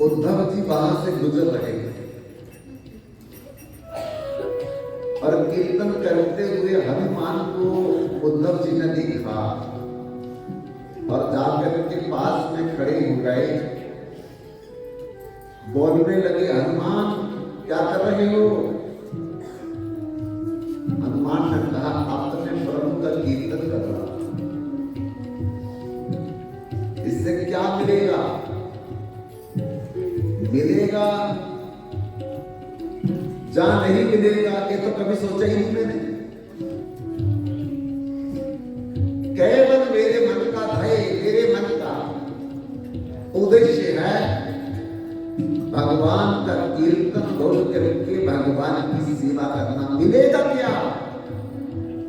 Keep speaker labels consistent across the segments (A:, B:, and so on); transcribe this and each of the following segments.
A: उद्धव जी वहां से गुजर रहे और कीर्तन करते हुए हनुमान को उद्धव जी ने देखा और जाकर के पास में खड़े हो गए, बोलने लगे, हनुमान क्या कर रहे हो? हनुमान ने कहा, अपने प्रभु का कीर्तन कर रहा, इससे क्या मिलेगा? मिलेगा जा नहीं मिलेगा ये तो कभी सोचा ही नहीं मैंने। केवल मेरे मन का ध्येय, मेरे मन का उद्देश्य है भगवान का कीर्तन बोल करके भगवान की सेवा करना। मिलेगा क्या?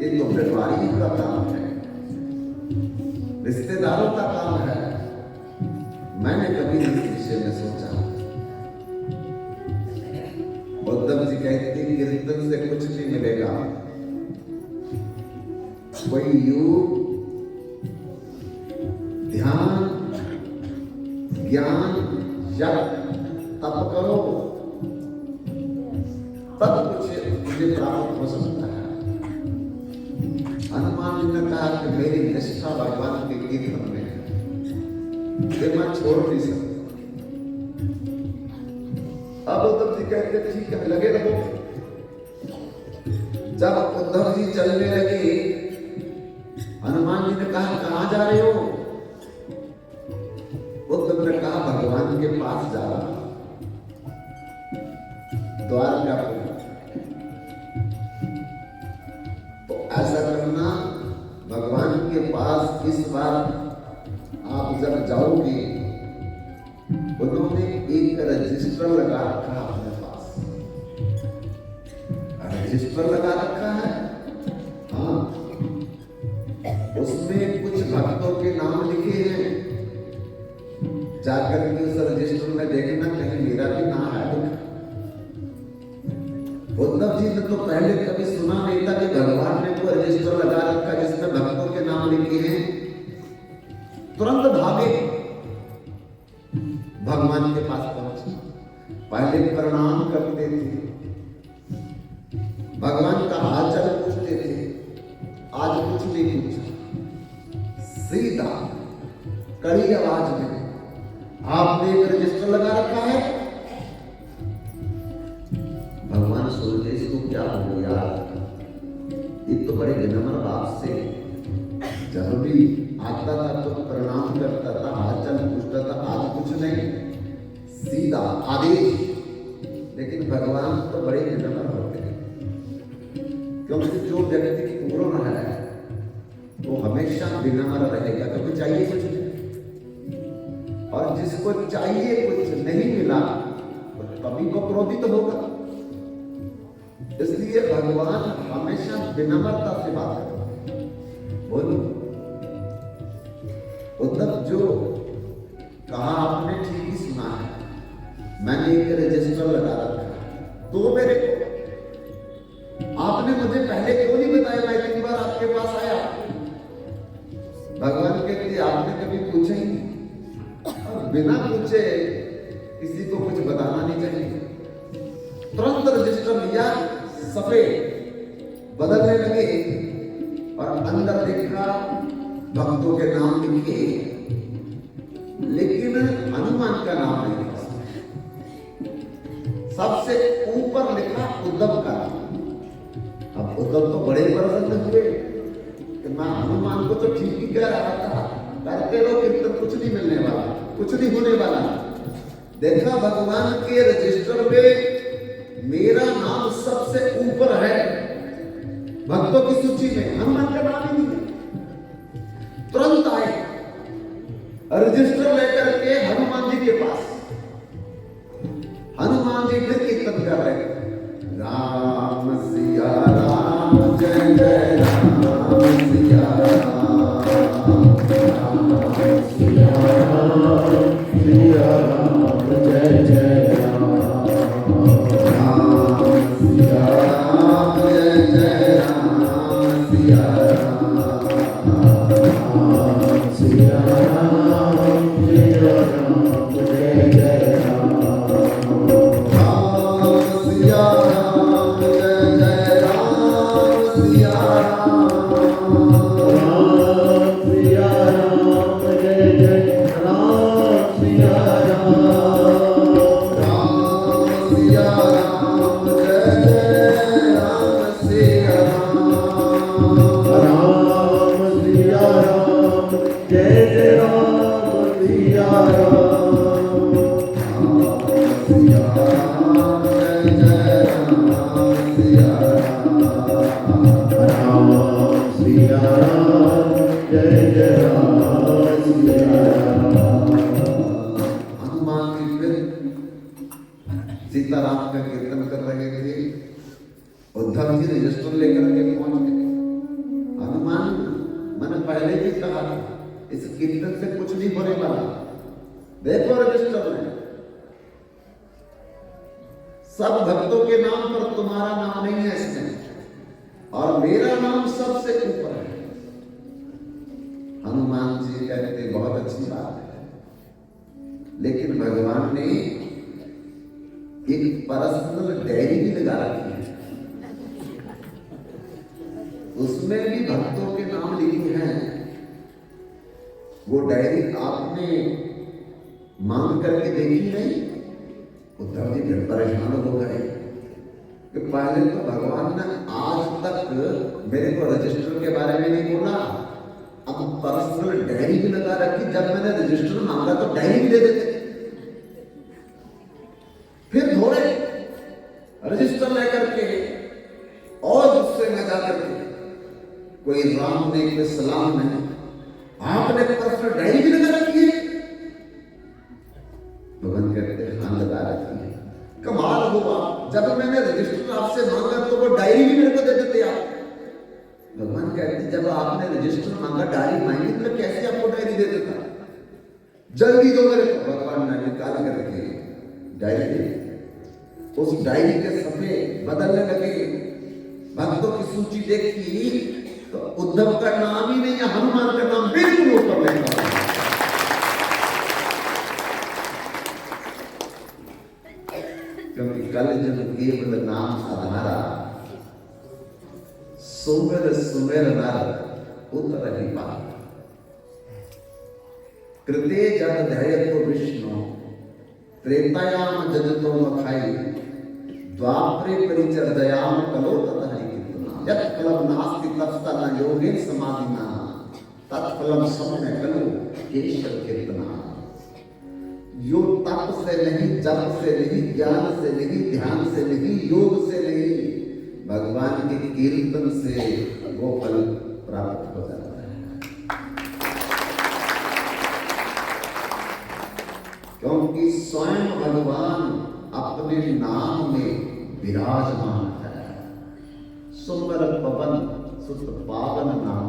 A: ये तो व्यापारी का काम है, रिश्तेदारों का काम है। मैंने कभी इस विषय में सोचा। उद्धव जी कहते हैं कीर्तन से कुछ नहीं मिलेगा, कोई योग, ध्यान, ज्ञान, जप, तप करो तब कुछ मुझे प्राप्त हो सकता है। हनुमान जी ने कहा कि मेरी निष्ठा भगवान के कीर्तन में है, मैं छोड़ नहीं सकता। अब उद्धव जी कहते ठीक है लगे रहो। जब उद्धव जी चलने लगे, हनुमान जी ने कहा कहां जा रहे हो? उद्धव ने कहा भगवान के पास जा रहा, द्वारका पर। तो ऐसा करना, भगवान के पास इस बार आप जब जाओगे, उन्होंने एक रजिस्टर लगा रखा है अपने पास। रजिस्टर लगा रखा है, हाँ, उसमें कुछ भक्तों के नाम लिखे हैं। जाकर के उस रजिस्टर में देखना कहीं मेरा भी नाम है। उद्धव जी ने तो पहले कभी सुना नहीं था कि भगवान ने वो रजिस्टर लगा रखा जिसमें भक्तों के नाम लिखे हैं। तुरंत भागे, भगवान के पास पहुंचे। पहले प्रणाम करते थे, भगवान का हालचाल पूछते थे, आज कुछ नहीं पूछा, सीधा कड़ी आवाज में, आपने एक रजिस्टर लगा रखा है? भगवान सोचे इसको क्या हो गया, एक तो बड़े विनम्र भाव से जब भी आता था तो प्रणाम करता था, हालचाल पूछता था, आज कुछ नहीं, सीधा आदेश। लेकिन भगवान तो बड़े विनम्र होते हैं, क्योंकि जो व्यक्ति पूर्ण है वो हमेशा विनम्र रहेगा, क्योंकि चाहिए कुछ नहीं। और जिसको चाहिए कुछ नहीं मिला तो कभी को क्रोधित होगा। इसलिए भगवान हमेशा विनम्रता से बात करते हैं। बोलो उद्धव, जो कहा आपने ठीक ही सुना है, मैंने एक रजिस्टर लगा रखा है। तो मेरे को आपने मुझे पहले क्यों नहीं बताया? मैं इतनी बार आपके पास आया। भगवान कहते आपने कभी पूछा ही नहीं, और बिना पूछे किसी को कुछ बताना नहीं चाहिए। तुरंत रजिस्टर लिया, सफेद बदलने लगे और अंदर देखा भक्तों के नाम लिखे, लेकिन हनुमान का नाम नहीं लिखा। सबसे ऊपर लिखा उद्धव का नाम। अब उद्धव तो बड़े प्रसन्न हुए, कि मैं हनुमान को तो ठीक ही कह रहा था, करते रहो कीर्तन, कुछ नहीं मिलने वाला, कुछ नहीं होने वाला। देखा भगवान के रजिस्टर में मेरा नाम सबसे ऊपर है, भक्तों की सूची में हनुमान का नाम ही नहीं है। तुरंत आए रजिस्टर लेकर के हनुमान जी के पास। हनुमान जी फिर कीर्तन कर रहे, राम सिया राम जय जय राम सिया राम, राम सिया राम सिया राम जय जय राम, राम सिया राम जय जय राम सिया राम, राम सिया राम सिया राम जय जय राम, सीताराम का कीर्तन कर रहे थे। उद्धव जी रजिस्टर लेकर के पहुंच गए। हनुमान, मैंने पहले भी कहा था इस कीर्तन से कुछ नहीं होने वाला। देखो रजिस्टर में सब भक्तों के नाम पर तुम्हारा नाम नहीं है इसमें, और मेरा नाम सबसे ऊपर है। हनुमान जी कहते बहुत अच्छी बात है, लेकिन भगवान ने एक पर्सनल डायरी भी लगा रखी है, उसमें भी भक्तों के नाम लिखे हैं। वो डायरी आपने मांग करके देखी नहीं? उद्धव जी फिर परेशान हो गए कि पहले तो भगवान ने आज तक मेरे को रजिस्टर के बारे में नहीं बोला, अब पर्सनल डायरी भी लगा रखी। जब मैंने रजिस्टर मांगा तो डायरी भी दे देते। फिर थोड़े रजिस्टर लेकर के और गुस्से में जाकर के कोई राम ने कोई सलाम नहीं, आपने पर्सनल डायरी भी लगा रखी है। भगवान कहते हैं हाँ लगा रखी है। कमाल हुआ, जब मैंने रजिस्टर आपसे मांगा तो वो डायरी भी मेरे को दे देते आप। भगवान कहते जब आपने रजिस्टर मांगा, डायरी मांगी, तो कैसे आपको डायरी दे देता? जल्दी दो मेरे को। भगवान ने निकाल करके डायरी दे, उस डायरी के सफे बदलने लगे। भक्तों की सूची देखी तो उद्धव का नाम ही नहीं है, हनुमान का नाम बिल्कुल ऊपर लिखा है। क्योंकि कल जब केवल नाम आधारा, सुमेर सुमेर नर उतर ही पार, कृते जन धैर्य तो विष्णु, त्रेतायाम जजतो मखाई, द्वापरे परिचर्याम कलो ततः कीर्तना, यत् फलं नास्ति तत्तः न योगेन समाधिना, तत्फलं सम्यक् खलु केशव कीर्तना। यो तप से नहीं, जप से नहीं, ज्ञान से नहीं, ध्यान से नहीं, योग से नहीं, भगवान के कीर्तन से वो फल प्राप्त हो जाता है। क्योंकि स्वयं भगवान अपने नाम में विराजमान है। सुंदर पवन सुत पावन नाम,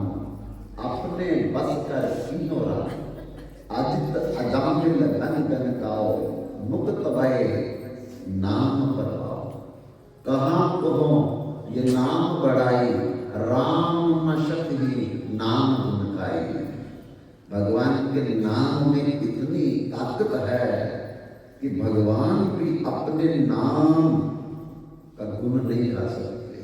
A: अपने बस कर तीनों रात, अजित अजामिल धन धन काओ, मुक्त भय नाम बताओ। कहाँ कहो ये नाम बढ़ाई, राम न शक्ति नाम गुण गाई। भगवान के नाम में इतनी ताकत है कि भगवान भी अपने नाम का गुण नहीं गा सकते।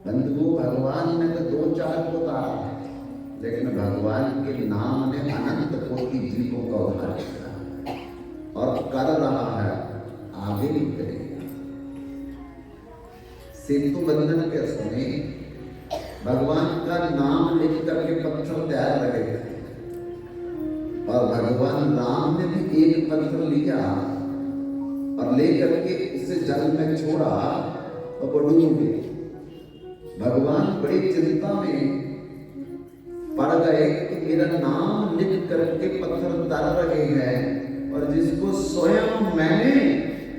A: बंधुओं, भगवान ने तो 2-4 को उतारा है, लेकिन भगवान के नाम ने अनंत कोटि जीवों का उद्धार किया और कर रहा है, आगे भी करेगा। सेतु बंधन के समय भगवान का नाम लिख करके पत्थर तैयार रहे थे और भगवान राम ने भी एक पत्थर लिया और लेकर के उसे जल में छोड़ा और वो डूब गई। भगवान बड़ी चिंता में पड़ गए कि मेरा नाम लिख करके पत्थर तर रहे हैं और जिसको स्वयं मैंने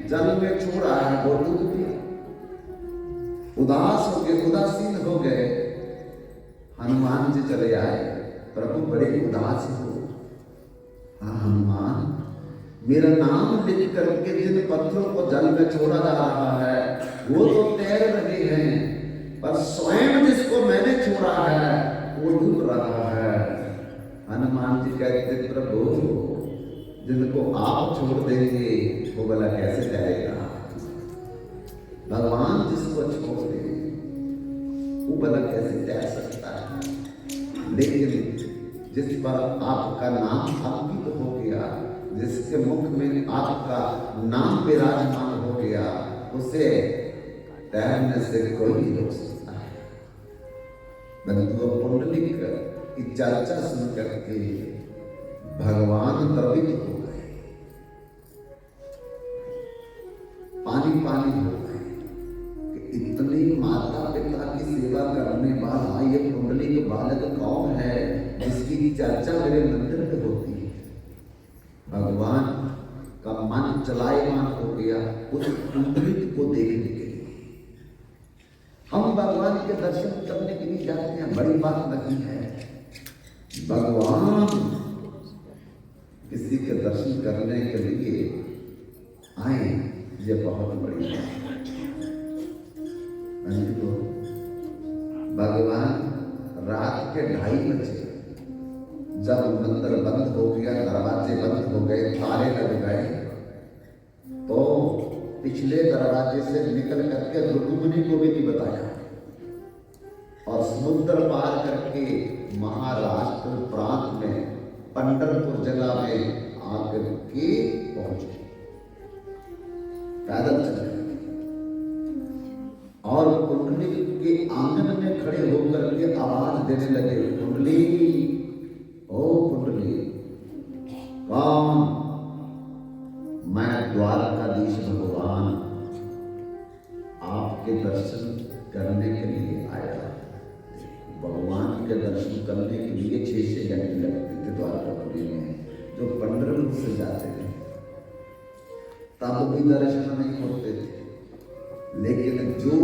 A: जल में छोड़ा है वो डूब गया। उदास हो गए, उदासीन हो गए। हनुमान जी चले आए, प्रभु बड़े उदास हो। हाँ हनुमान, मेरा नाम लिख करके जिन पत्थरों को जल में छोड़ा जा रहा है वो तो तैर रहे हैं, पर स्वयं जिसको मैंने छोड़ा है वो डूब रहा है। हनुमान जी कहते प्रभु, जिनको आप छोड़ देंगे वो भला कैसे तैरेगा? भगवान जिसको छोड़ दे वो भला कैसे तैर सकता है? लेकिन जिस पर आपका नाम अंकित हो गया, जिसके मुख में आपका नाम विराजमान हो गया, उसे तैरने से कोई नहीं रोक सकता है। बंधुओं, पुंडलिक की चर्चा सुन करके भगवान द्रवित हो गए, पानी पानी हो गए कि इतनी माता पिता की सेवा करने वाला ये पुंडलिक बालक कौन है जिसकी चर्चा मेरे मंदिर में होती है। भगवान का मन चलायमान हो गया उस पुंडलिक को देखने के लिए। हम भगवान के दर्शन करने के लिए जाते हैं, बड़ी बात नहीं है। भगवान किसी के दर्शन करने के लिए आए, ये बहुत बड़ी बात है। भगवान रात के 2:30 बजे जब मंदिर बंद हो गया, दरवाजे बंद हो गए, ताले लग गए, तो पिछले दरवाजे से निकल करके रुक्मिणी को भी नहीं बताया और समुद्र पार करके महाराष्ट्र प्रांत में पंढरपुर जिला में आकर के पहुंचे, पैदल चले और कुंडली के आंगन में खड़े होकर के आवाज देने लगे, कुंडली, ओ कुंडली, कौन? मैं द्वारकाधीश भगवान आपके दर्शन करने के लिए आया। भगवान के दर्शन करने के लिए 6 घंटे लगते थे द्वारकापुरी में, जो पंढरपुर से जाते थे तब भी दर्शन नहीं होते थे। लेकिन जो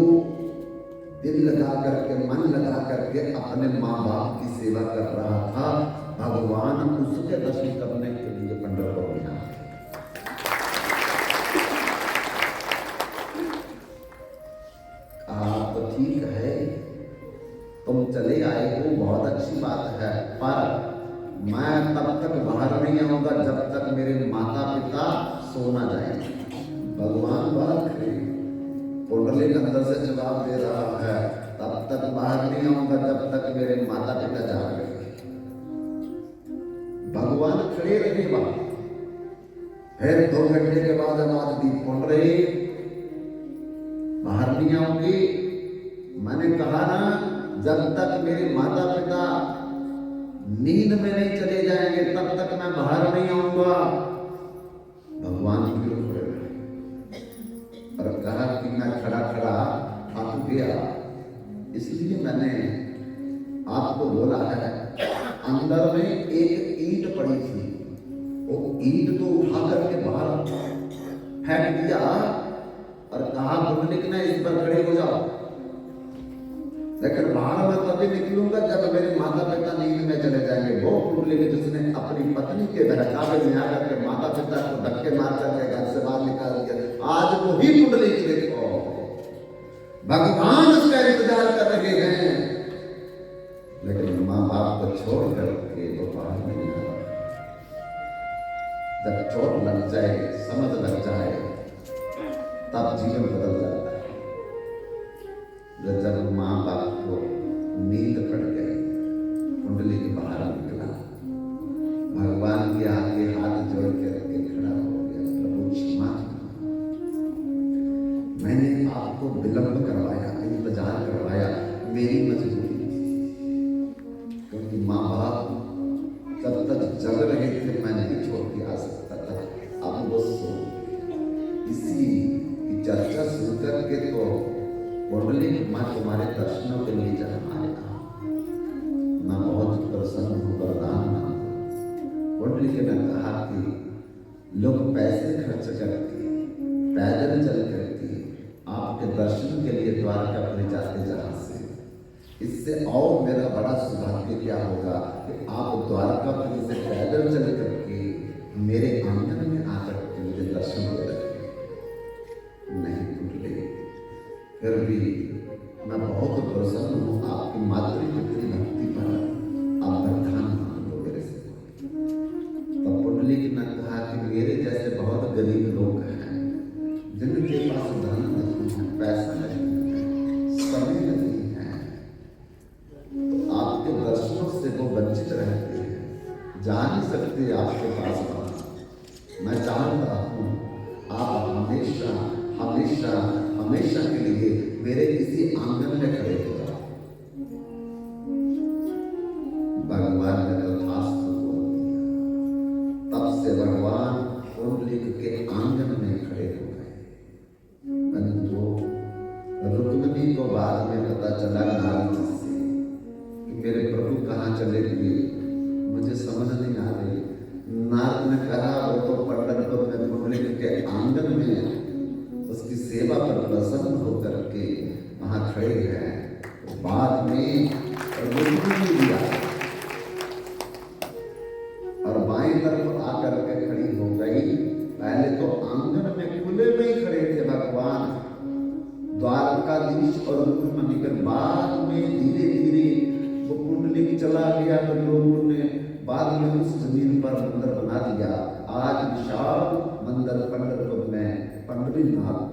A: दिल लगा करके, मन लगा करके अपने माँ बाप की सेवा कर रहा था, भगवान उसके दर्शन करने के लिए पंढरपुर में आए। आप तो ठीक है, तुम चले आए हो, बहुत अच्छी बात है, पर मैं तब तक बाहर नहीं आऊंगा जब तक मेरे माता पिता सो ना जाएंगे। भगवान बात करें, पुंडलिक अंदर से जवाब दे रहा है, तब तक बाहर नहीं आऊंगा जब तक मेरे माता पिता जाग गए। भगवान खड़े रहे वहां, फिर 2 घंटे के बाद आवाज दी, पुंडलिक बाहर नहीं आऊंगी। मैंने कहा ना, जब तक मेरे माता पिता नींद में नहीं चले जाएंगे तब तक मैं बाहर नहीं आऊंगा। भगवान फिर खड़े रहे और कहा कि मैं खड़ा खड़ा थक गया, इसलिए मैंने आपको बोला है। अंदर में एक ईंट पड़ी थी, वो ईंट तो उठा करके बाहर फेंक दिया और कहा पुंडलिक ने इस पर खड़े हो जाओ। लेकिन बाहर मैं तभी निकलूंगा जब मेरे माता पिता नींद में चले जाएंगे। वो पुंडलिक जिसने अपनी पत्नी के बहकावे में आकर के माता पिता को धक्के मार करके घर से बाहर निकाल दिया, आज वही पुंडलिक देखो, भगवान उसका इंतजार कर रहे हैं, लेकिन माँ बाप को छोड़ करके वो बाहर नहीं आ रहा। जब चोट लग जाए, समझ लग जाए, तब जीवन बदल जाता है। जब माँ बाप को नींद पड़ गई, कुंडली के बाहर निकला, भगवान के आगे हाथ जोड़ करके खड़ा हो गया, प्रभु क्षमा करो, मैंने आपको विलंब करवाया, इंतजार करवाया, मेरी मजबूरी थी। पुंडलिक मैं तुम्हारे दर्शनों के लिए जन्म आया, मैं बहुत प्रसन्न हूँ, वरदान मांगो। पुंडलिक ने कहा कि लोग पैसे खर्च करके, पैदल चल करके आपके दर्शन के लिए द्वारकापुरी जाते जहां से, इससे और मेरा बड़ा सौभाग्य क्या होगा कि आप द्वारकापुरी से पैदल चल करके मेरे आंगन में आकर के मुझे दर्शन दे रहे। नहीं पुंडलिक, फिर भी मैं बहुत प्रसन्न हूँ आपकी मातृपितृ भक्ति पर, आप वरदान मांग लो मेरे से। तब पुंडलिक ने कहा कि मेरे जैसे बहुत गरीब लोग हैं जिनके पास धन नहीं है, पैसा नहीं है, समय नहीं है, तो आपके दर्शनों से वो वंचित रहते हैं, जा नहीं सकते आपके पास आना। मैं चाहता हूँ आप हमेशा हमेशा हमेशा के लिए मेरे किसी आंगन में खड़े हो जाओ। भगवान ने तथास्तु बोल दिया। तब से भगवान पुंडलिक के आंगन में खड़े हो गए। रुक्मिणी को बाद में पता चला नारद से कि मेरे प्रभु कहाँ चले गए, मुझे समझ नहीं आ रही। नारद ने कहा वो तो पंढरपुर में पुंडलिक के आंगन में उसकी सेवा पर प्रसन्न होकर के वहां खड़े हैं। बाद में रुक्मिणी दिया और बाएं तरफ आकर के खड़ी हो गई। पहले तो आंगन में खुले में ही खड़े थे भगवान द्वारकाधीश और रुक्मिणी, के बाद में धीरे धीरे वो पुंडलिक चला गया तो लोगों ने बाद में उस जमीन पर मंदिर बना दिया। आज विशाल मंदिर पंढरपुर में पंढरीनाथ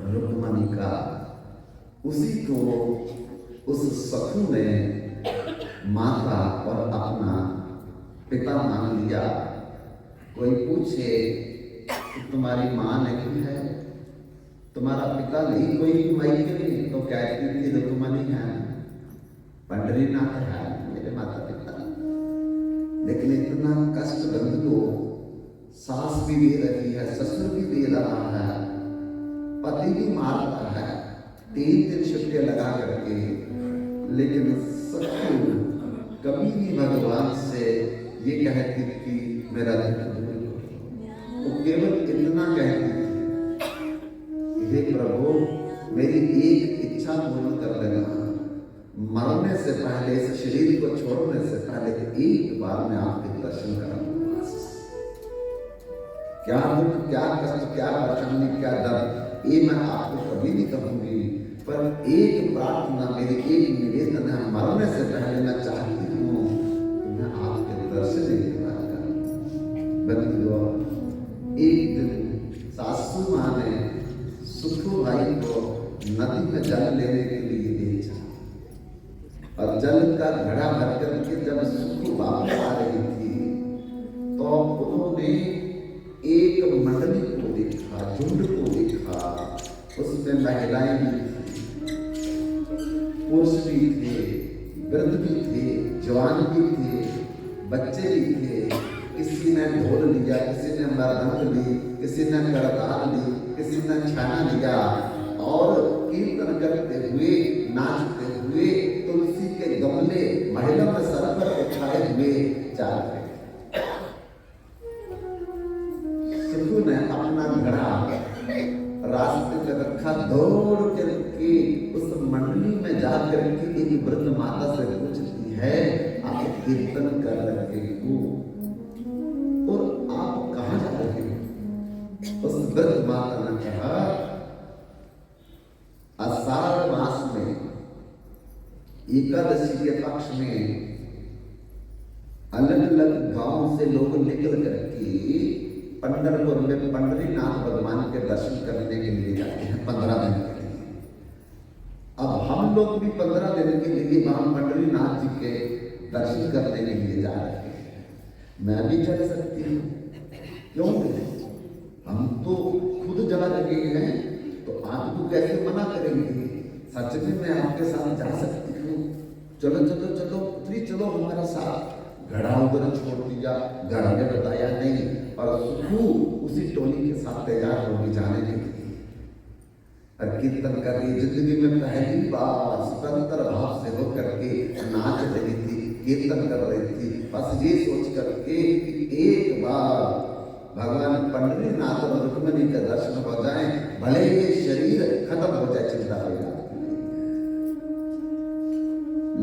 A: रुक्मिणी का, उसी को उस सखू ने माता और अपना पिता मान लिया। कोई पूछे कि तुम्हारी माँ नहीं है, तुम्हारा पिता नहीं, कोई मायके नहीं, तो कहती थी रुक्मिणी है, पंढरीनाथ है मेरे माता पिता। लेकिन इतना कष्ट बंधु, सास भी दे रही है, ससुर भी दे रहा है, पति भी मार रहा है, 3 दिन छुट्टियां लगा करके, लेकिन ससुर कभी भी भगवान से ये कहती थी मेरा दुख दूर करो। वो केवल इतना कहती थी, हे प्रभु मेरी एक इच्छा पूर्ण कर देना, मरने से पहले, इस शरीर को छोड़ने से पहले एक बार मैं आपके दर्शन करूंगा। क्या दुख, क्या कष्ट, क्या परेशानी, क्या दर्द, ये मैं आपको कभी नहीं कहूंगी, पर एक प्रार्थना मेरी, एक निवेदन है, मरने से पहले मैं चाहती हूँ कि मैं आपके दर्शन एक बार करूं। बंधुओं, एक दिन सासू माँ ने सुखू भाई को नदी में जल लेने के लिए भेजा और जल का घड़ा भर करके जब सुखू वापस आ रही थी तो उन्होंने एक मंडली को देखा, झुंड को देखा। उसमें महिलाएं भी थी, पुरुष भी थे, वृद्ध भी थे, जवान भी थे, बच्चे भी थे। किसी ने ढोल लिया, किसी ने मृदंग ली, किसी ने करताल ली, किसी ने छाना लिया और कीर्तन करते हुए, नाचते हुए तुलसी के गमले महिला में सर पर उठाए हुए जा रहे। सुखू ने अपना घड़ा रास्ते पे रखा, दौड़ करके उस मंडली में जाकर के एक वृद्ध माता से पूछती है, आप कीर्तन कर रहे हो और आप कहाँ जा रहे हो? उस वृद्ध माता ने कहा, आषाढ़ मास में एकादशी के पक्ष में अलग अलग गांव से लोग निकल करके पंढरपुर में पंढरीनाथ भगवान के दर्शन करने के लिए जाते हैं 15 दिन के लिए। अब हम लोग भी 15 दिन के लिए वहां पंढरीनाथ जी के दर्शन करने के लिए जा रहे हैं। मैं भी चल सकती हूँ, क्यों नहीं? हम तो खुद जा रहे हैं, तो आपको कैसे मना करेंगे? सच में मैं आपके साथ जा सकती हूँ, चलो चलो चलो पुत्री, चलो हमारा साथ। घड़ा उधर छोड़ दिया, घर में बताया नहीं, और सुखू उसी टोली के साथ तैयार होगी जाने के लिए। और कीर्तन कर रही, जिंदगी में पहली बार स्वतंत्र भाव से होकर के नाच रही थी, कीर्तन कर रही थी, बस ये सोच करके कि एक बार भगवान पंडरीनाथ और रुक्मिणी का दर्शन हो जाए, भले ये शरीर खत्म हो जाए, चिंता हो जाए।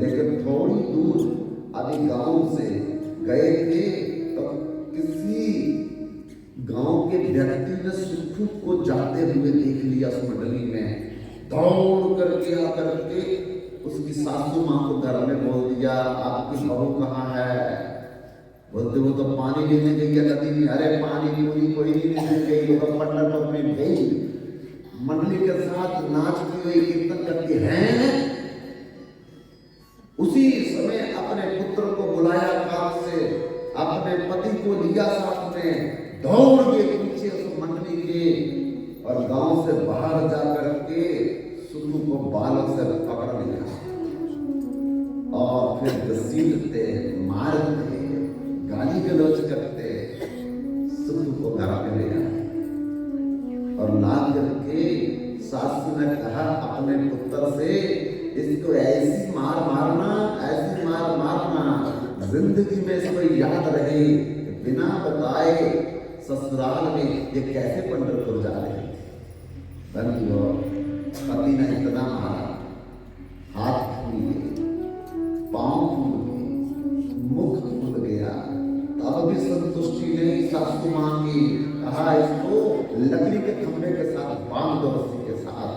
A: लेकिन थोड़ी दूर अभी गांव से गए थे तो किसी गांव के व्यक्ति ने सुखू को जाते हुए देख लिया। उस मंडली में दौड़ करके आकर के उसकी सासू माँ को घर में बोल दिया, आपकी बहू कहाँ है? बोलते वो तो पानी लेने गई है नदी में। अरे पानी पूरी कोई नहीं लेने गई, वो पंडर में गई, मंडली के साथ नाचती हुई कीर्तन करती है। उसी समय अपने पुत्र को बुलाया काम से, अपने पति को लिया साथ में, दौड़ के पीछे उस मंडली के और गांव से बाहर जाकर के सुखू को बालों से पकड़ लिया और फिर घसीटते, मारते, गाली गलौज करते सुखू को घर में ले आए। और ला करके सासू ने कहा अपने पुत्र से, इसको ऐसी मार मारना, ऐसी मार मारना जिंदगी में इसको याद रहे, बिना बताए ससुराल में ये कैसे पंढरपुर जा रहे हैं। पति ने इतना मारा, हाथ फूल गए, पांव फूल गए, मुख फूल गया, तब भी संतुष्टि नहीं। सासू मांगी, कहा इसको लकड़ी के खंभे के साथ बांध दो, रस्सी के साथ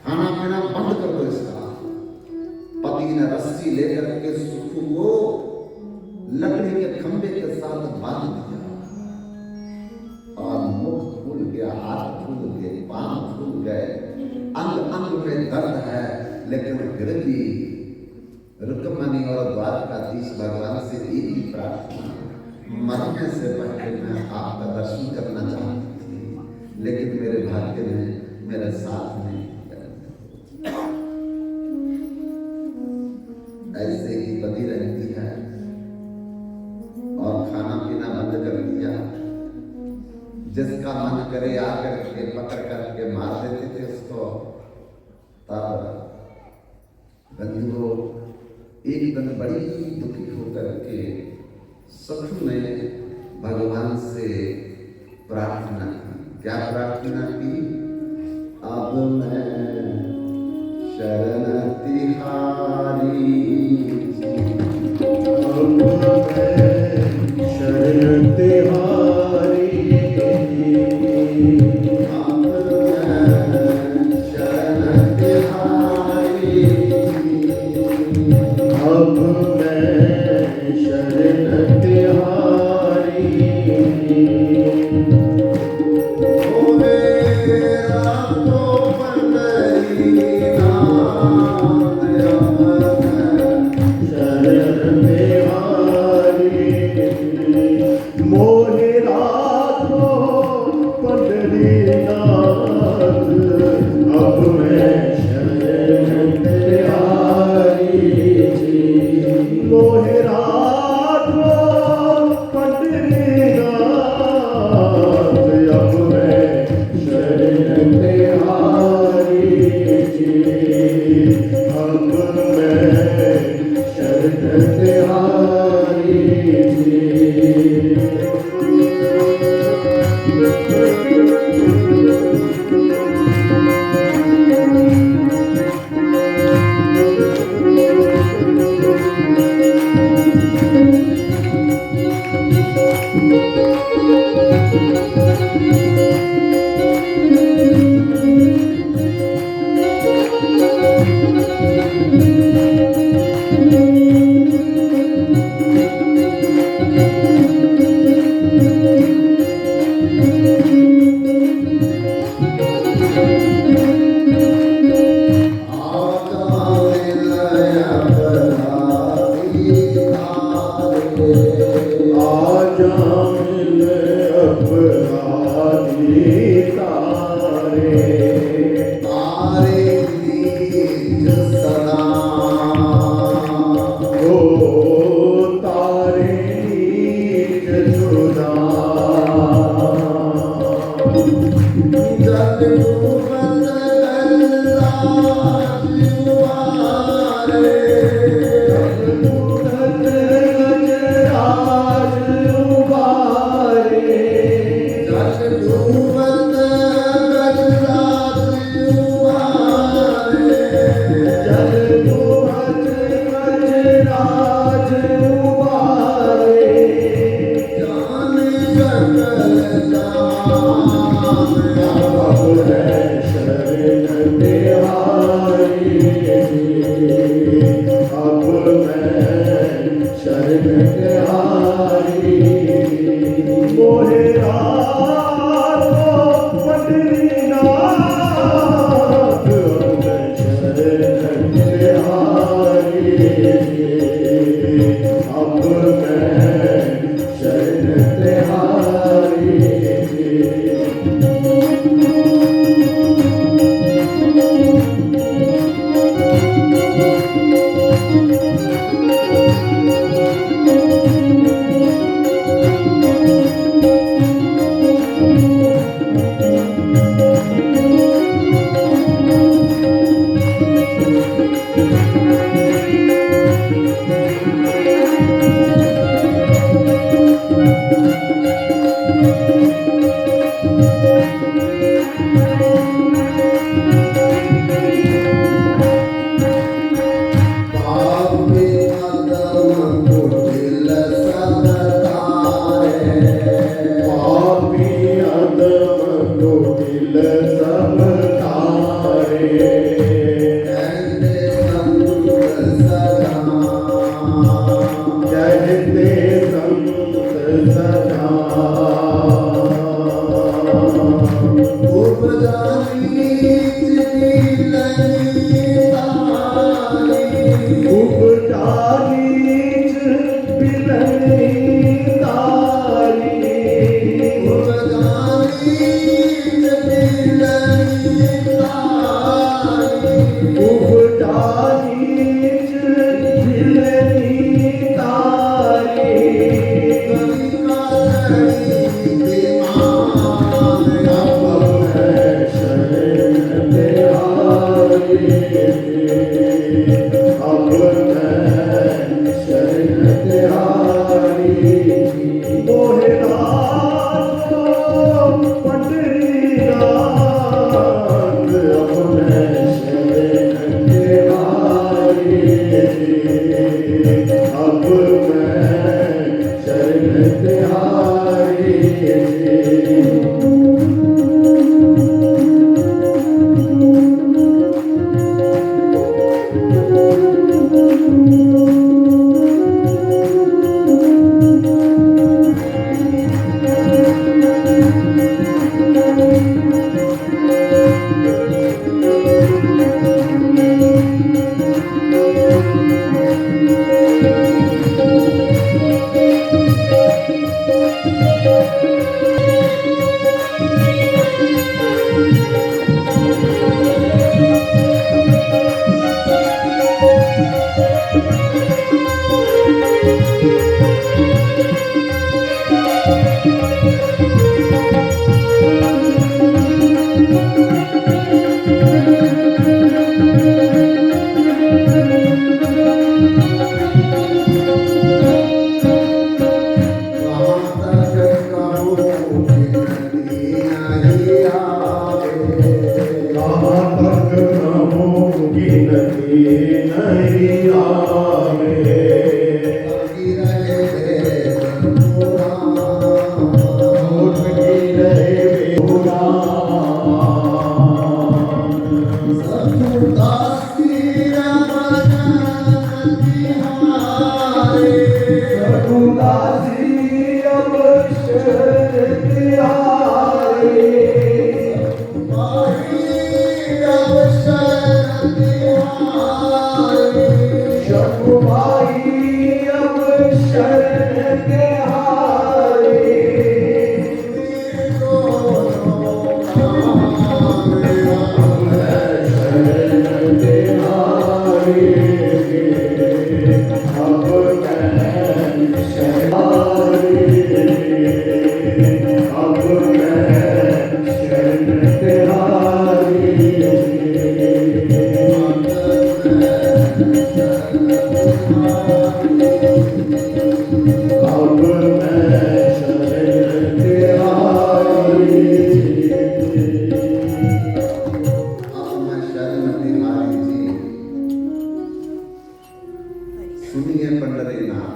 A: खाना पीना बंद कर दो इसका। पति ने रस्सी लेकर के सुखू को लकड़ी के खंभे के साथ बांध दिया और मुख फूल गया, हाथ फूल गए, पांव फूल गए, अंग अंग में दर्द है, लेकिन फिर भी रुक्मिणी और द्वारकाधीश भगवान से एक ही प्रार्थना, मरने से पहले मैं आपका दर्शन करना चाहती थी, लेकिन मेरे भाग्य में मेरे साथ नहीं। ऐसे ही बदी रहती है और खाना पीना बंद कर दिया। जिसका मन करे आकर के पकड़ करके मार देते थे उसको। तब बंधुओं एक दिन बड़ी दुखी होकर के सखू ने भगवान से प्रार्थना की। क्या प्रार्थना की? अब मैं शरण तिहारी, अब मैं शरण तिहारी, अब मैं शरण तिहारी, अब मैं शरण तिहारी। ओ मेरा तो पंडरी
B: गति नहीं आवे,
A: सबकी रहे बेपुराण,
B: सबकी रहे बेपुराण।
A: सतुदास की रमन बिहारे,
B: रघुदासी अब शरण तिहारे,
A: माही अब शरण तिहारे,
B: शकुमाई अब शरण तिहारे।
A: अपना शरण तिहारी जी। सुनिए पंडरीनाथ,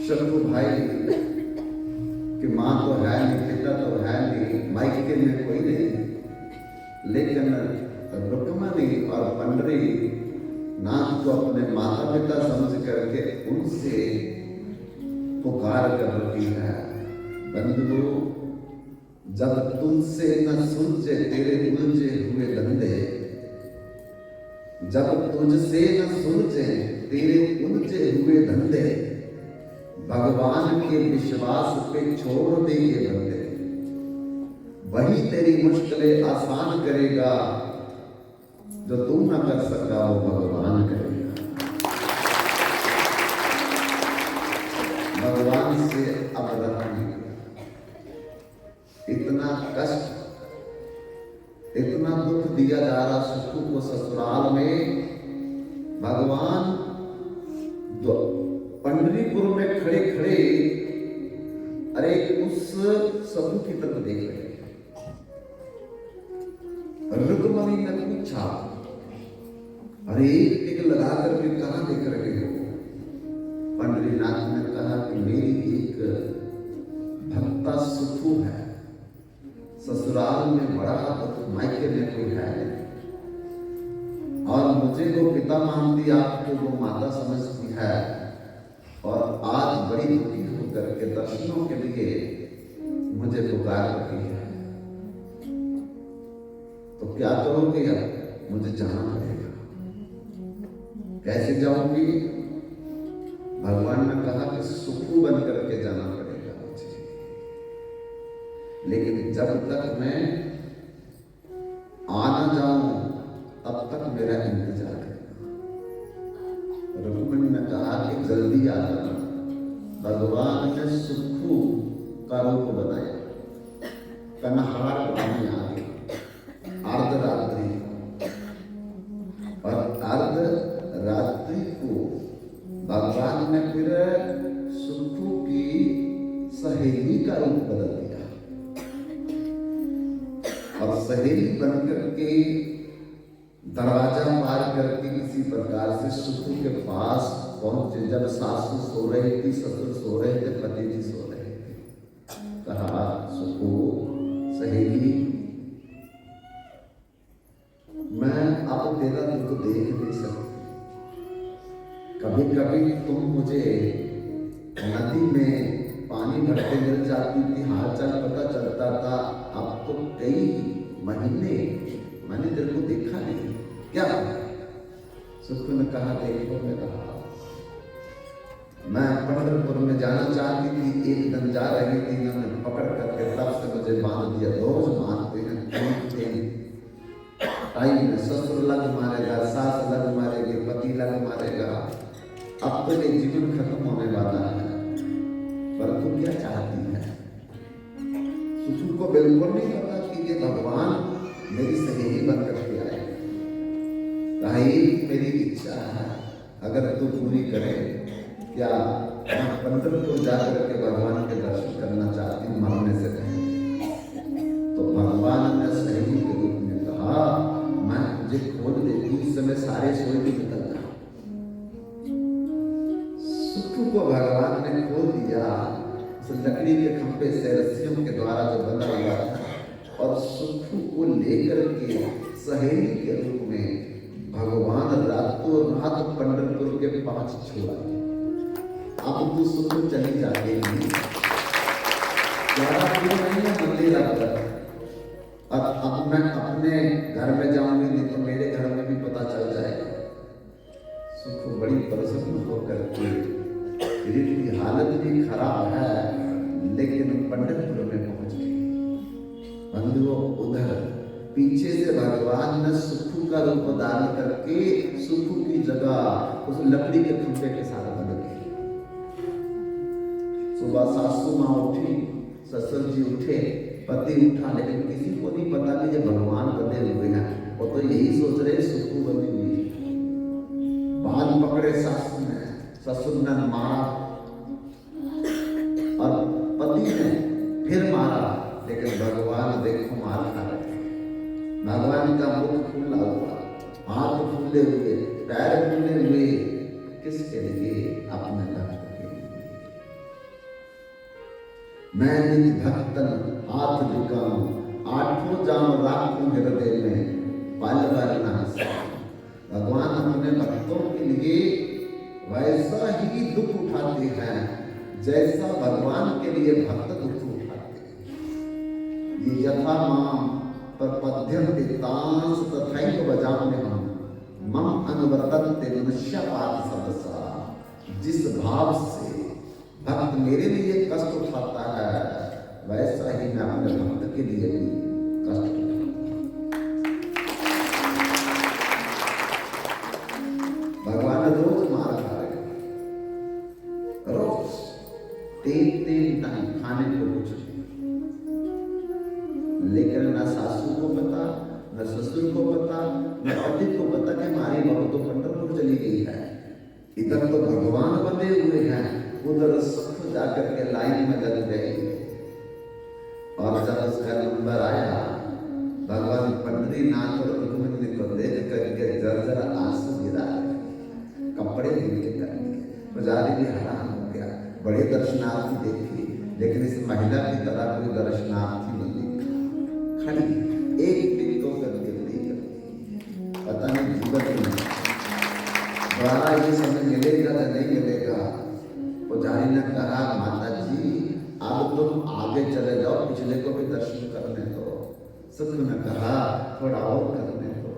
A: शंभू भाई कि माँ तो है नहीं, पिता तो है नहीं, मायके में कोई नहीं, लेकिन रुक्मणी और पंडरी नाथ को अपने माता पिता समझ करके उनसे पुकार कर रही है। बंधु, जब तुमसे न सुलझे तेरे उलझे हुए धंधे, जब तुझसे न सुलझे तेरे उलझे हुए धंधे, भगवान के विश्वास पे छोड़ दे ये बंदे, वही तेरी मुश्किलें आसान करेगा, जो तू न कर सका वो भगवान करेगा। भगवान से अब रहा नहीं, इतना कष्ट, इतना दुख दिया जा रहा सुखू को ससुराल में। भगवान पंडरीपुर में खड़े खड़े अरे उस सबू की तरफ देख रहे हैं। रुक्मणी ने पूछा, अरे एक लगा करके कहां देख रहे हो? पंडरीनाथ ने कहा कि मेरी एक भक्ता सुखू है, ससुराल में बड़ा दुख, मायके में कोई है नहीं, और मुझे वो पिता मानती, आपको वो माता समझती है, और आज बड़ी दुखी होकर के दर्शनों के लिए मुझे पुकार रही है। तो क्या करोगे? अब मुझे जाना पड़ेगा। कैसे जाऊंगी? भगवान ने कहा कि सुखू बन करके जाना पड़ेगा मुझे, लेकिन जब तक मैं आ ना जाऊं तब तक मेरा इंतजार करना। रुक्मिणी ने कहा कि जल्दी आ जाना। भगवान ने सुखू का रूप बनाया, कन्हार पानी आ गई अर्धरात्रि, और अर्धरात्रि को भगवान ने फिर सुखू की सहेली का रूप बदल दिया, और सहेली बनकर के दरवाजा पार करके किसी प्रकार से सुखू के पास पहुंचे। जब सासू सो रही थी, ससुर सो रहे थे, पति जी सो रहे थे, कहा, सुखू सहेली, मैं अब तेरा दुख देख नहीं सकती। कभी कभी तुम मुझे नदी में पानी भरते मिल जाती थी, हाल चाल पता चलता था। अब तो कई महीने मैंने तेरे को देखा नहीं, क्या? सुखू ने कहा, देखो मैं कहा, मैं पंढरपुर में जाना चाहती थी, एक दिन जा रही थी, उन्होंने पकड़ करके तब से मुझे बांध दिया। रोज मारते हैं, टाइम में ससुर लग मारेगा, सास लग मारेगी, पति लग मारेगा, अब तो ये जीवन खत्म होने वाला है, पर तू क्या चाहती है? सुखू को बिल्कुल नहीं पता कि ये भगवान मेरी सहेली बनकर के आए। कहा, मेरी इच्छा है, अगर तू पूरी करे, क्या मैं पंढरपुर जाकर के भगवान के दर्शन करना चाहती हूँ मरने से पहले। तो भगवान ने सहेली के रूप में कहा, मैं तुझे खोज देती। उस समय बोले सारे सोए भी निकल जाओ। सुखू को भगवान ने खोल दिया उस लकड़ी के खंभे से रस्सियों के द्वारा जो बंधा हुआ था, और सुखू को लेकर के सहेली के रूप में भगवान रातों रात पंढरपुर के पास छोड़ा। अब तो सुखू चली जाएगी, ज्यादा दूर नहीं है मंदिर पर। अब मैं अपने घर में जाऊंगी, नहीं तो मेरे घर में भी पता चल जाएगा। सुख बड़ी प्रसन्न होकर के, की हालत भी खराब है लेकिन पंढरपुर में पहुंच गई। बंधुओं, उधर पीछे से भगवान ने सुखू का रूप धारण करके सुखू की जगह उस लकड़ी के खंभे के साथ बंध गई। सुबह सासू माँ उठी, ससुर जी उठे, पति उठा, लेकिन किसी को नहीं पता कि ये भगवान बंधे हुए हैं। वो तो यही सोच रहे सुखू बंधी हुई। बाल पकड़े सासू ने, ससुर ने मारा और पति ने फिर मारा, लेकिन भगवान देखो मार खा रहे। भगवान का मुख खुला हुआ, हाथ फूले हुए, पैर फूले हुए, किसके लिए? अपने भक्त के लिए। मैं निज भक्तन हाथ झुकाऊं, आठों जाम राखूं हृदय में, पल भर ना हंसाऊं। भगवान अपने भक्तों के लिए वैसा ही दुख उठाते हैं जैसा भगवान के लिए भक्त दुख उठाते हैं। ये यथा माम प्रपद्यं तांस तथैव भजाम्यहम् मम अनुवर्तन्ते मनुष्यपात सदसा। जिस भाव से भक्त मेरे लिए कष्ट उठाता है, वैसा ही मैं अपने भक्त के लिए भी कष्ट उठाता हूं। भगवान रोज मार खा रहे, रोज 3 टाइम खाने को कुछ, लेकिन न सासू को पता, न ससुर को पता, न पति को पता कि हमारी बहू तो पंढरपुर चली गई है। इधर तो भगवान बंधे हुए हैं, उधर सुख जाकर के लाइन में लग गए। और जब उसका नंबर आया, भगवान पंढरीनाथ और रुक्मिणी को देख करके जर्जर आंसू गिरा, कपड़े गिले कर दिए। पुजारी भी हैरान हो गया, बड़े दर्शनार्थी देखे, लेकिन इस महिला की तरह कोई दर्शनार्थी नहीं देखा। खड़ी एक टिक होकर के नहीं करती, पता नहीं जीवन में द्वारा ये समय मिलेगा या नहीं मिलेगा। पुजारी ने कहा, माता जी अब तुम आगे चले जाओ, पिछले को भी दर्शन करने दो। सुख ने कहा, थोड़ा और करने दो,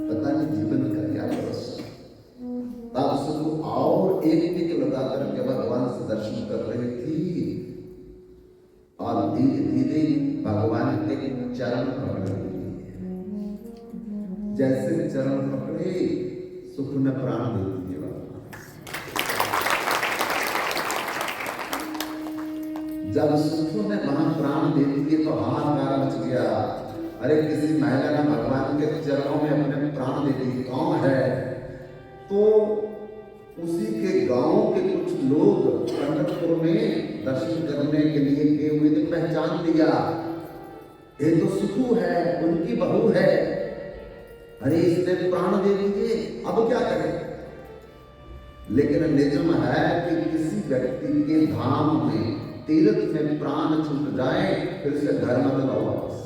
A: पता नहीं जीवन का क्या भरोसा। तब सुख और एक टिक लगा करके भगवान से दर्शन कर रही थी, और धीरे धीरे भगवान के चरण पकड़ रही। जैसे चरण पकड़े, सुख ने प्राण दे दिए। जब सुखू ने वहां प्राण दे दिए तो हाहाकार मच गया। अरे किसी महिला ने भगवान के चरणों में अपने प्राण दे दिए, कौन है? तो उसी के गांव के कुछ लोग पंढरपुर में दर्शन करने के लिए गए हुए थे, पहचान लिया, ये तो सुखू है, उनकी बहू है। अरे इसने प्राण दे दिए, अब क्या करें? लेकिन निजम है कि किसी व्यक्ति के धाम में, तीर्थ में प्राण छूट जाए, फिर से घर मत लाओ वापस।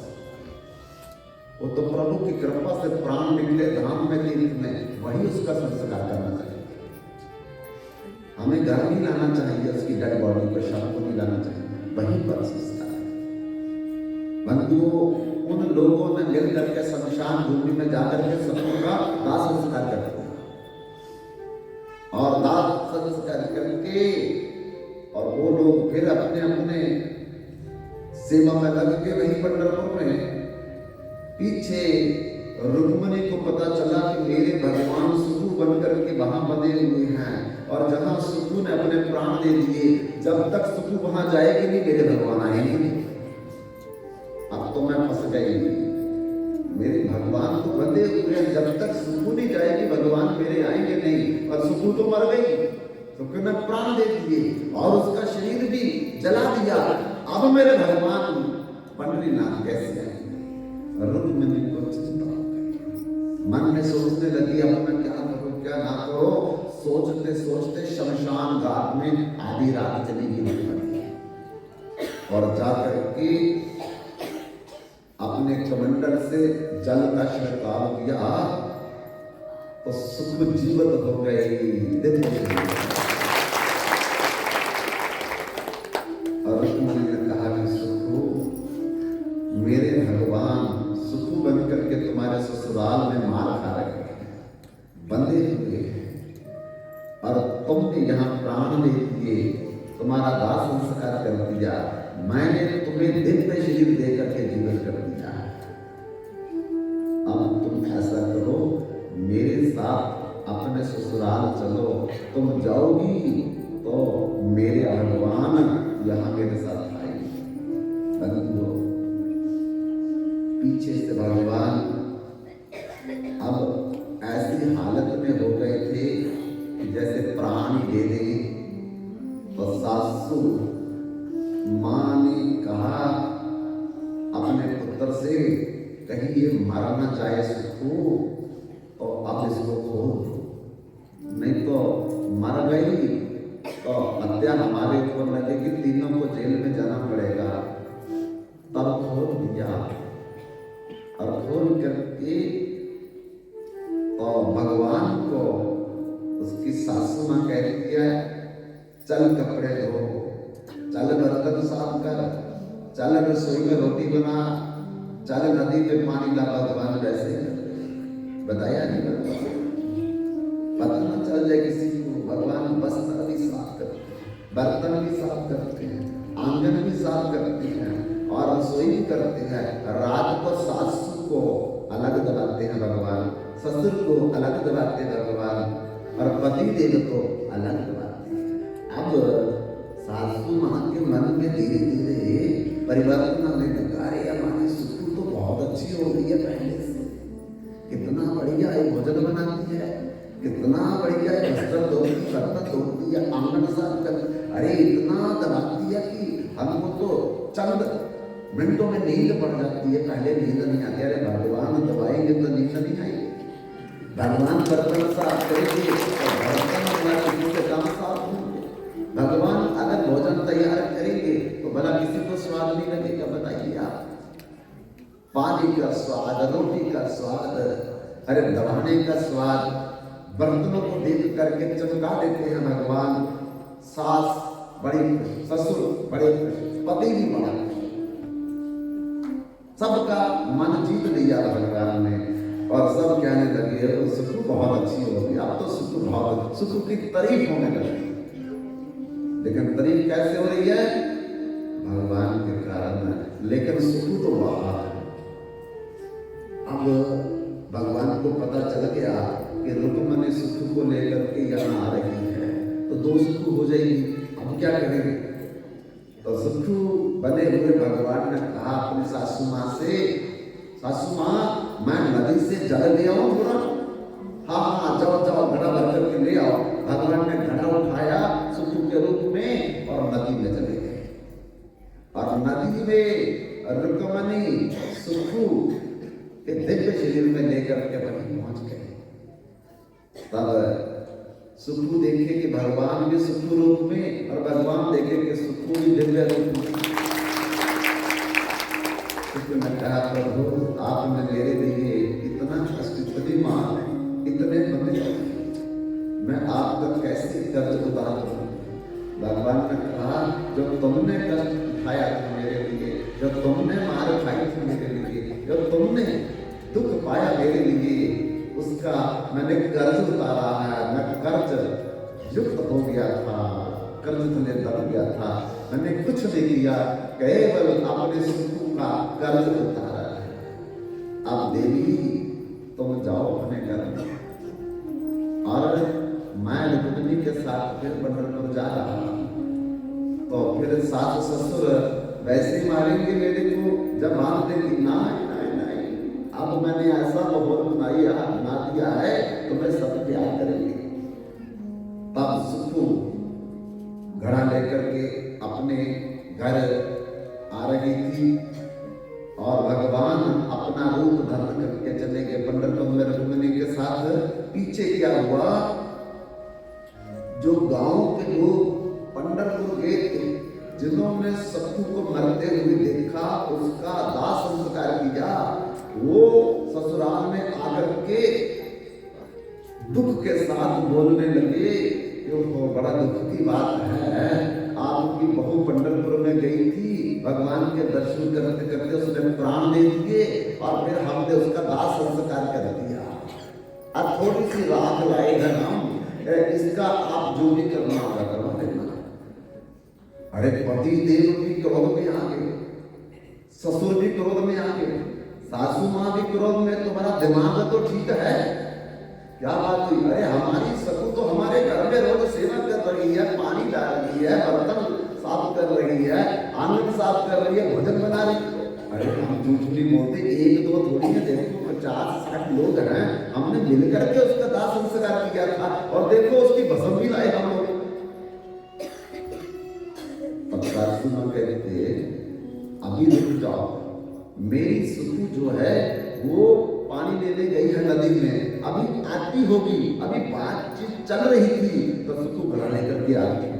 A: वो तो प्रभु की कृपा से प्राण निकले धाम में, तीर्थ में, वही उसका संस्कार करना चाहिए। हमें घर नहीं लाना चाहिए, उसकी डेड बॉडी को, शव को नहीं लाना चाहिए, वहीं पर संस्कार। बंधुओं, उन लोगों ने मिल करके शमशान भूमि में जाकर के सबों का दाह संस्कार करते हैं, और दाह संस्कार करके और वो लोग फिर अपने अपने सेवा में लग के वहीं पंढरपुर में। पीछे रुक्मिणी को पता चला कि मेरे भगवान सुखू बनकर के वहां बंधे हुए हैं, और जहां सुखू ने अपने प्राण दे दिए, जब तक सुखू वहां जाएगी नहीं, मेरे भगवान आएंगे नहीं। अब तो मैं फंस गई, मेरे भगवान तो बंधे हुए हैं, जब तक सुखू नहीं जाएगी भगवान मेरे आएंगे नहीं। और सुखू तो मर गई, सुख ने प्राण दे दिए और उसका शरीर भी जला दिया। अब मेरे भगवान पंढरीनाथ कैसे आएंगे? रुक्मिणी को चिंता हो गई। मन में सोचने लगी अब मैं क्या करूं क्या ना करो। सोचते सोचते शमशान घाट में आधी रात चली गई और जाकर के अपने कमंडल से जल का छिड़काव किया तो सुख जीवित हो गई। और रुक्मिणी ने कहा कि सुखू, मेरे भगवान सुखू बन करके तुम्हारे ससुराल में मार खा रहे हैं, बंधे हुए हैं, और तुमने यहाँ प्राण ले दिए, तुम्हारा दाह संस्कार कर दिया, मैंने तुम्हें दिव्य शरीर दे करके जीवन कर दिया। अब तुम ऐसा करो, मेरे साथ अपने ससुराल चलो। तुम जाओगी तो मेरे भगवान यहाँ मेरे साथ आएंगे। बंधुओं, पीछे से भगवान अब ऐसी हालत में हो गए थे कि जैसे प्राण ही दे देंगे। तो सासू माँ ने कहा अपने पुत्र से, कहीं ये मरना चाहे सुखू तो अब इसको खोल दो, नहीं तो मर गई तो हत्या हमारे ऊपर लगेगी, तीनों को जेल में जाना पड़ेगा। तब खोल दिया और खोल करके तो भगवान को उसकी सासू माँ कह रही है, चल कपड़े धो, चल बर्तन साफ कर, चल रसोई में रोटी बना, चल नदी पे पानी ला। भगवान वैसे बताया नहीं, भगवान पता न चल जाए किसी को। भगवान बस्तर भी साफ करते हैं, बर्तन भी साफ करते हैं, आंगन भी साफ करते हैं और रसोई भी करते हैं। रात को सासू को अलग दबाते हैं भगवान, ससुर को अलग दबाते हैं भगवान, और पति देव को अलग दबाते हैं। अब सासू माँ के मन में धीरे धीरे परिवर्तन आने लगा। अरे हमारी सुखू तो बहुत अच्छी हो गई है पहले से, कितना बढ़िया है, भोजन बनाती है, कितना बढ़िया है, वस्त्र धोती, बर्तन धोती है, आंगन साफ कर, अरे इतना दबाती है कि हमको तो चंद मिनटों में नींद पड़ जाती है, पहले नींद नहीं आती। अरे भगवान दबाएंगे तो नींद नहीं आएगी। भगवान बर्तन साफ करेंगे तो बर्तन अपना किसी के काम साफ होंगे। भगवान अगर भोजन तैयार करेंगे तो भला किसी को स्वाद नहीं लगेगा? बताइए आप। पानी का स्वाद, रोटी का स्वाद, अरे दबाने का स्वाद, बर्तनों को देख करके चमका देते हैं भगवान। सास बड़ी खुश, ससुर बड़े खुश, पति भी बड़ा खुश, सबका मन जीत लिया भगवान ने। और सब कहने लगे सुखू बहुत अच्छी हो गई, अब तो सुखू बहुत, सुखू की तारीफ होने लगी। लेकिन तारीफ कैसे हो रही है? भगवान के कारण। लेकिन सुखू तो बाहर। अब भगवान को पता चल गया कि रुक्मिणी सुखू को लेकर के यहाँ आ रही है, तो दो सुखू हो जाएगी। अब क्या करेंगे? तो सुखू बने हुए भगवान ने कहा अपनी सासू माँ से, सासू माँ मैं नदी से जल ले आऊं थोड़ा? हाँ हाँ जाओ जाओ, घड़ा भर करके ले आओ। भगवान ने घड़ा उठाया सुखू के रूप में और नदी में चले गए। और नदी में रुक्मिणी सुखू के दिव्य शरीर में लेकर के वहीं पहुंच गए। तब सुखू देखे कि भगवान भी सुखू रूप में और भगवान देखे कि सुखू भी दिव्य रूप में। सुखू ने कहा प्रभु आपने मेरे लिए इतना कष्ट, इतनी मार, इतने बंदे, मैं आपका कैसे कर्ज उतारूं? भगवान ने कहा जो तुमने कष्ट उठाया था मेरे लिए, जो तुमने मार खाई थी मेरे लिए, जो तुमने दुख पाया मेरे लिए, उसका मैंने कर्ज उतारा है। मैं कर्ज युक्त हो गया था, कर्ज तले दब गया था, मैंने कुछ नहीं किया, केवल अपने सुखू का कर्ज उतारा है। अब देवी तुम जाओ अपने घर में, और मैं रुक्मिणी के साथ फिर पंढरपुर जा रहा हूं। तो फिर सास ससुर वैसे ही मारेंगे मेरे को जब मान देंगे ना, अब मैंने ऐसा माहौल बना दिया है तो मैं सब प्यार करेंगे। तब सुखू घड़ा लेकर के अपने घर आ रही थी और भगवान अपना रूप धारण करके चले गए पंढरपुर में रुक्मिणी के साथ। पीछे क्या हुआ, जो गांव के लोग पंढरपुर गए थे, जिन्होंने सत्तू को मरते हुए देखा, उसका दाह संस्कार किया, वो ससुराल में आकर के दुख के साथ बोलने लगे कि वो बड़ा दुख की बात है, आपकी बहू पंढरपुर में गई थी, भगवान के दर्शन करते करते उसने प्राण दे दिए और फिर हमने उसका दाह संस्कार कर दिया। अब थोड़ी सी राख लाए हैं हम, इसका आप जो भी करना होगा करवा देना। अरे पति देव भी क्रोध में आ गए, ससुर भी क्रोध में आ गए, सासू माँ भी क्रोध में, तुम्हारा दिमाग तो ठीक है, क्या बात हुई? अरे हमारी ससुर तो हमारे घर में रोज सेवा कर रही है, पानी डाल रही है, बर्तन साफ कर रही है, आंगन साफ कर रही है, भोजन बना रही है। अरे हम झूठ नहीं बोलते, एक दो थोड़ी है, देखो 50-60 लोग हैं, हमने मिल करके उसका दाह संस्कार किया था और देखो उसकी भस्म भी लाए हम लोग। सासू मां कहते अभी रुक जाओ, मेरी सुखी जो है वो पानी लेने गई है नदी में, अभी आती होगी, अभी बातचीत चल रही थी तो सुखू घड़ा लेकर के आ गई।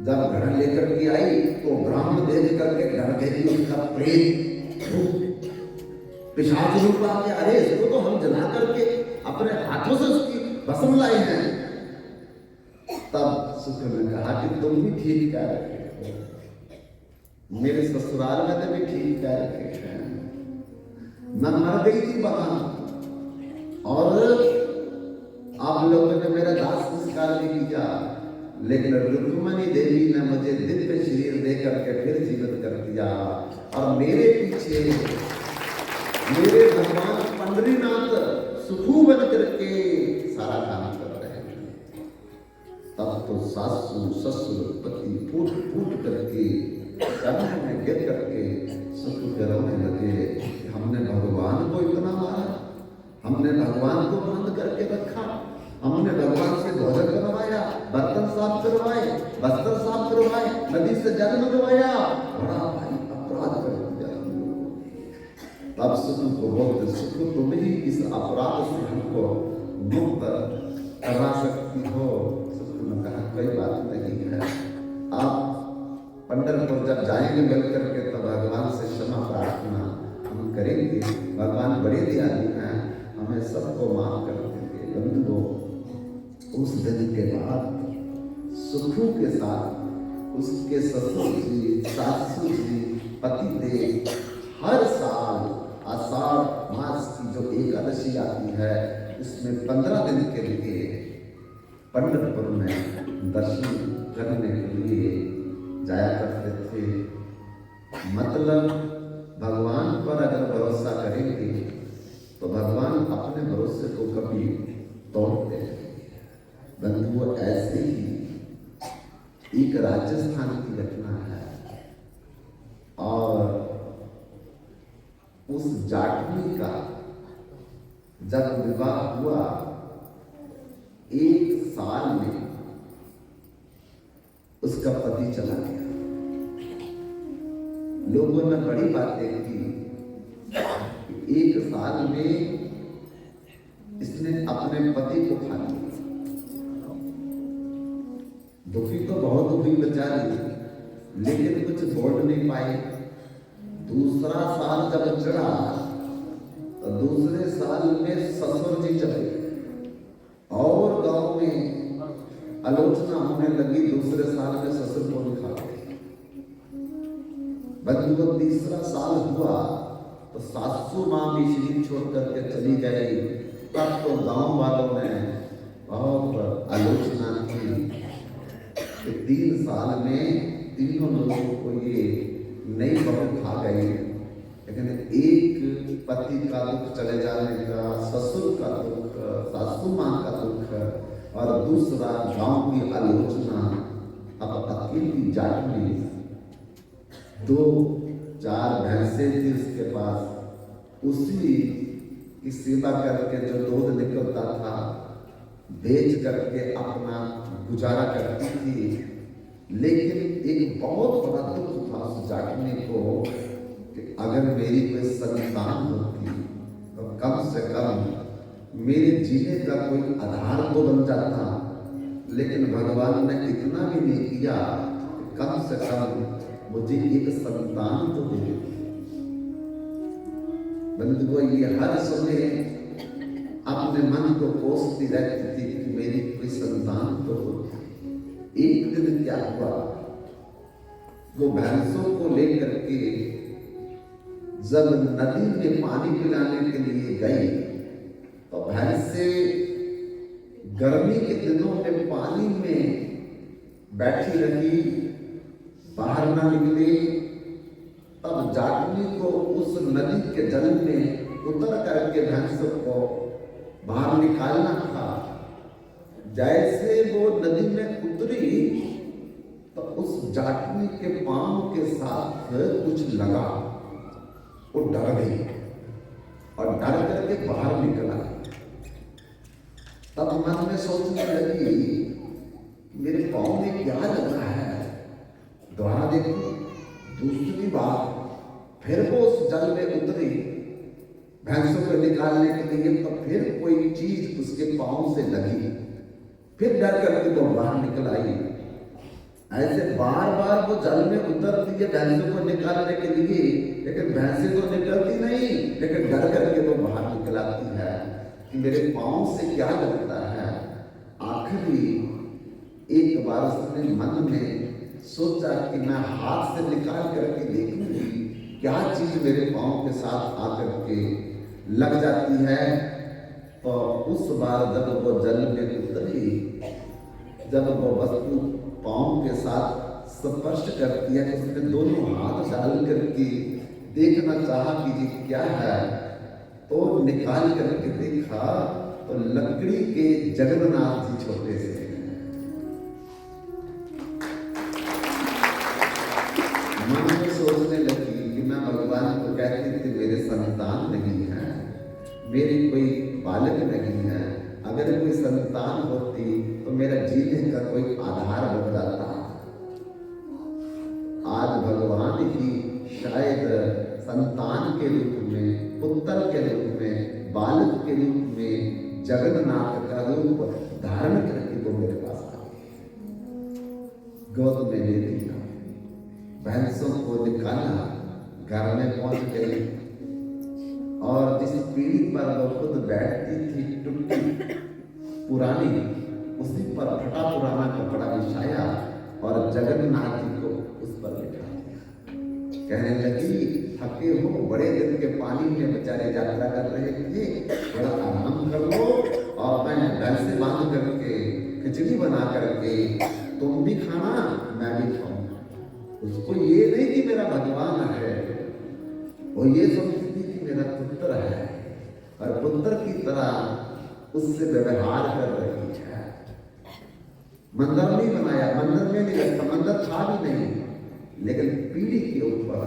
A: जब घड़ा लेकर के आई तो ब्राह्मण देख करके डर गई, उसका प्रेत पिशाच रूप आ गया। अरे इसको तो हम जला करके अपने हाथों से उसकी भस्म लाए हैं। तब सुख ने कहा कि तुम भी ठीक कह रहे हो, मेरे ससुराल में तो भी ठीक कह रहे हैं, मैं मर गई थी वहां और आप लोगों ने मेरा दाह संस्कार भी किया, लेकिन रुक्मिणी देवी ने मुझे दिव्य शरीर दे करके फिर जीवित कर दिया और मेरे पीछे मेरे भगवान पंडरीनाथ सुखू बन करके सारा काम कर रहे हैं। तब तो सासू ससुर पति फूट फूट करके चरणों में गिर करके सुखू के रोने लगे, हमने भगवान को इतना मारा, हमने भगवान को बंद करके रखा, हमने भगवान से भोजन करवाया, बर्तन साफ करवाए, वस्त्र साफ करवाए, नदी से जल मंगवाया, बड़ा भाई अपराध कर दिया हम लोगों ने। तब सुख को बोलते, सुख तुम ही इस अपराध से हमको मुक्त करा सकती हो। सुख ने कहा कोई बात नहीं है, आप पंढरपुर जब जाएंगे मिल करके तो भगवान से क्षमा प्रार्थना हम करेंगे, भगवान बड़े दयालु हैं, हमें सबको माफ कर देंगे। बंधुओं, उस दिन के बाद सुखू के साथ उसके ससुर जी, सासू जी, पति देव हर साल आषाढ़ मास की जो एकादशी आती है उसमें 15 दिन के लिए पंढरपुर में दर्शन करने के लिए जाया करते थे। मतलब भगवान पर अगर भरोसा करेंगे तो भगवान अपने भरोसे को कभी तोड़ते हैं। बंधुओं, ऐसे ही एक राजस्थान की घटना है और उस जाटनी का जब विवाह हुआ 1 साल में उसका पति चला गया। लोगों ने बड़ी बातें की, 1 साल में इसने अपने पति को खा लिया। दुखी तो बहुत हुई बेचारी, लेकिन कुछ बोल नहीं पाई। दूसरा साल जब चढ़ा तो दूसरे साल में ससुर जी चले और गांव में आलोचना होने लगी, दूसरे साल में ससुर को नहीं खा गए। बंधुओं, तीसरा साल हुआ तो सासू माँ भी शरीर छोड़ करके चली गई। तब तो गांव वालों ने बहुत आलोचना की कि 3 साल में तीनों लोगों को ये नई बहू खा गई। लेकिन एक पति का दुख चले जाने का, ससुर का दुख, सासू माँ का दुख और दूसरा गांव की आलोचना। अब अकेली जाटनी 2-4 भैंसे थी उसके पास, उसी की सेवा करके जो दूध निकलता था बेच करके अपना गुजारा करती थी। लेकिन एक बहुत बड़ा दुख था उस जाटनी को कि अगर मेरी कोई संतान होती तो कम से कम मेरे जीने का कोई आधार तो बन जाता, लेकिन भगवान ने इतना भी नहीं किया। कम से कम मुझे एक संतान तो दे। बंधुओं, ये हर समय अपने मन को कोसती रहती थी कि मेरी कोई संतान तो होती। एक दिन क्या हुआ, वो भैंसों को लेकर के जब नदी में पानी पिलाने के लिए गई तो भैंसे गर्मी के दिनों में पानी में बैठी रही, बाहर ना निकली। तब जाटनी को उस नदी के जल में उतर करके भैंसों को बाहर निकालना था। जैसे वो नदी में उतरी तो उस जाटनी के पांव के साथ कुछ लगा, वो डर गई और डर करके बाहर निकला। तब मन में सोचने लगी, मेरे पांव में क्या लग रहा है। दोबारा देखो, दूसरी बार फिर वो उस जल में उतरी भैंसों को निकालने के लिए, तो फिर कोई चीज उसके पांव से लगी, फिर डर करके वो बाहर निकल आई। ऐसे बार बार वो जल में उतरती है भैंसों को निकालने के लिए, लेकिन भैंसे तो निकलती नहीं, लेकिन डर करके वो बाहर निकल आती है कि मेरे पांव से क्या लगता है। आखिरी एक बार उसने मन में सोचा कि मैं हाथ से निकाल करके देखूंगी क्या चीज मेरे पांव के साथ आकर के लग जाती है। तो उस बार जब वो जल में उतरी, जब वो वस्तु पांव के साथ स्पर्श करती है, उसने दोनों हाथ डाल करके देखना चाहा कि ये क्या है। तो निकाल करके देखा तो लकड़ी के जगन्नाथ जी छोटे से। मन में सोचने लगी कि मैं भगवान को कहती थी मेरे संतान नहीं है, मेरी कोई बालक नहीं है। अगर कोई संतान होती तो मेरा जीने का कोई आधार बन जाता। आज भगवान ही शायद संतान के रूप में, पुत्र के रूप में, बालक के रूप में जगन्नाथ का रूप धारण करके वो मेरे पास आ गए। गोद में ले लिया, भैंसों को निकाला, घर में पहुंच गई और जिस पीढ़ी पर वो खुद बैठती थी टुट्टी पुरानी, उसी पर फटा पुराना कपड़ा बिछाया और जगन्नाथ जी को उस पर बिठा दिया। कहने लगी, थके हो, बड़े दिन के पानी में बेचारे यात्रा कर रहे थे, बड़ा आराम कर लो और मैं भैंसे बांध करके खिचड़ी बना करके तुम भी खाना मैं भी खाऊंगा। उसको ये नहीं कि मेरा भगवान है, वो ये समझती थी कि मेरा पुत्र है और पुत्र की तरह उससे व्यवहार कर रही है। मंदिर नहीं बनाया, मंदिर में नहीं रखा, मंदिर था भी नहीं, लेकिन पीढ़ी के ऊपर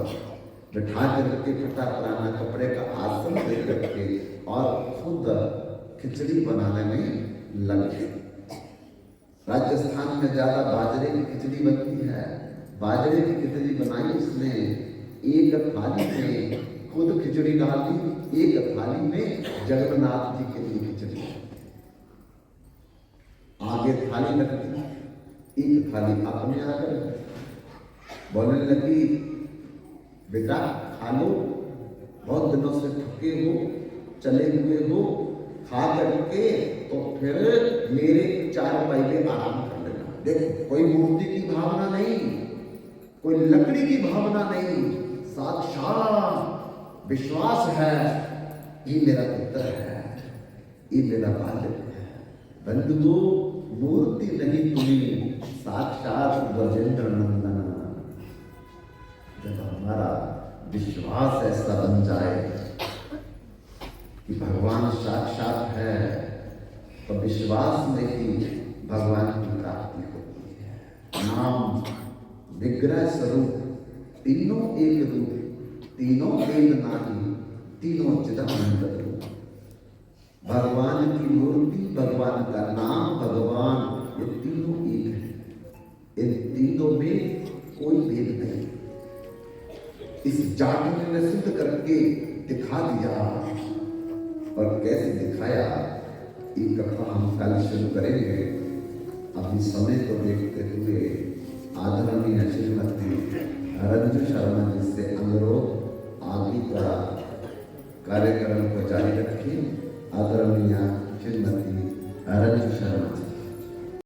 A: बिठा करके फटा पुराना कपड़े का आसन दे करके और खुद खिचड़ी बनाने में लग गई। राजस्थान में ज्यादा बाजरे की खिचड़ी बनती है। बाजरे की खिचड़ी बनाई उसने, एक थाली में खुद खिचड़ी डाली, एक थाली में जगन्नाथ जी के लिए खिचड़ी, आगे थाली रखती, एक थाली अपने आकर बोलने लगी, बेटा खा लो, बहुत दिनों से थके हो, चले हुए हो, खा करके तो फिर मेरे 4 पहले आराम कर लेना। देखो, कोई मूर्ति की भावना नहीं, कोई लकड़ी की भावना नहीं, साक्षात विश्वास है ये मेरा पुत्र है, ये मेरा बालक है। बंधुओं, मूर्ति नहीं तुमी, साक्षात ब्रजेंद्र नंदन। जब हमारा विश्वास ऐसा बन जाए कि भगवान साक्षात है, तो विश्वास में ही भगवान की प्राप्ति होती है। नाम, विग्रह, स्वरूप तीनों एक रूप, तीनों एक नाही, तीनों चिदानंद रूप। भगवान की मूर्ति, भगवान का नाम, भगवान, ये तीनों एक है। इन तीनों में कोई भेद नहीं। इस जाटवी ने सिद्ध करके दिखा दिया। और कैसे दिखाया, ये कथा हम कल शुरू करेंगे। अभी समय को देखते हुए आदरणीय श्रीमती रंजू शर्मा जी से अनुरोध आगे का कार्यक्रम को जारी रखें। आदरणीय श्रीमती रंजू शर्मा।